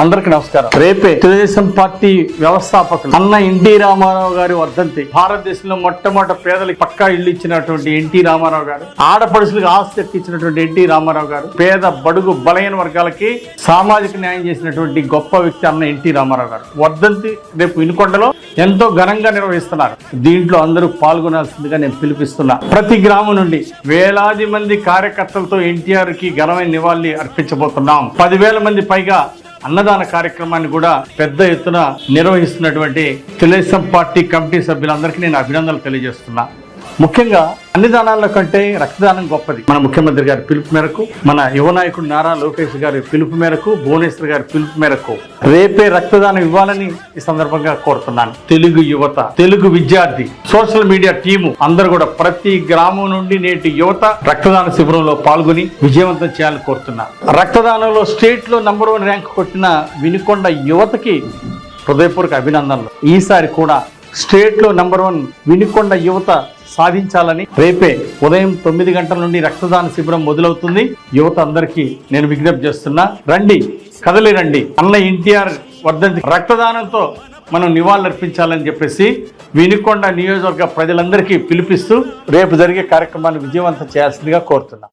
అందరికీ నమస్కారం. రేపే తెలుగుదేశం పార్టీ వ్యవస్థాపకులు అన్న ఎన్టీ రామారావు గారి వర్ధంతి. భారతదేశంలో మొట్టమొదటి పేదలకు పక్కా ఇల్లు ఇచ్చినటువంటి ఎన్టీ రామారావు గారు, ఆడపడుచులకు ఆస్తి ఇచ్చినటువంటి ఎన్టీ రామారావు గారు, పేద బడుగు బలహీన వర్గాలకి సామాజిక న్యాయం చేసినటువంటి గొప్ప వ్యక్తి అన్న ఎన్టీ రామారావు గారు వర్ధంతి రేపు వినుకొండలో ఎంతో ఘనంగా నిర్వహిస్తున్నారు. దీంట్లో అందరూ పాల్గొనాల్సిందిగా నేను పిలిపిస్తున్నా. ప్రతి గ్రామం నుండి వేలాది మంది కార్యకర్తలతో ఎన్టీఆర్ కి ఘనమైన నివాళి అర్పించబోతున్నాం. 10,000 మంది పైగా అన్నదాన కార్యక్రమాన్ని కూడా పెద్ద ఎత్తున నిర్వహిస్తున్నటువంటి తెలుగుదేశం పార్టీ కమిటీ సభ్యులందరికీ నేను అభినందనలు తెలియజేస్తున్నా. ముఖ్యంగా అన్ని దానాల కంటే రక్తదానం గొప్పది. మన ముఖ్యమంత్రి గారి పిలుపు మేరకు, మన యువ నాయకుడు నారా లోకేష్ గారి పిలుపు మేరకు, భువనేశ్వర్ గారి పిలుపు మేరకు రేపే రక్తదానం ఇవ్వాలని ఈ సందర్భంగా కోరుతున్నాను. తెలుగు యువత, తెలుగు విద్యార్థి, సోషల్ మీడియా టీము అందరూ కూడా ప్రతి గ్రామం నుండి నేటి యువత రక్తదాన శిబిరంలో పాల్గొని విజయవంతం చేయాలని కోరుతున్నా. రక్తదానంలో స్టేట్ లో నంబర్ 1 ర్యాంక్ కొట్టిన వినుకొండ యువతకి హృదయపూర్వక అభినందనలు. ఈసారి కూడా స్టేట్ లో నంబర్ 1 వినుకొండ యువత సాధించాలని రేపే ఉదయం 9 గంటల నుండి రక్తదాన శిబిరం మొదలవుతుంది. యువత అందరికీ నేను విజ్ఞప్తి చేస్తున్నా, రండి, కదలి రండి. అన్న ఎన్టీఆర్ వర్ధంతి రక్తదానంతో మనం నివాళులర్పించాలని చెప్పేసి వినుకొండ నియోజకవర్గ ప్రజలందరికీ పిలిపిస్తూ రేపు జరిగే కార్యక్రమాన్ని విజయవంతం చేయాల్సిందిగా కోరుతున్నా.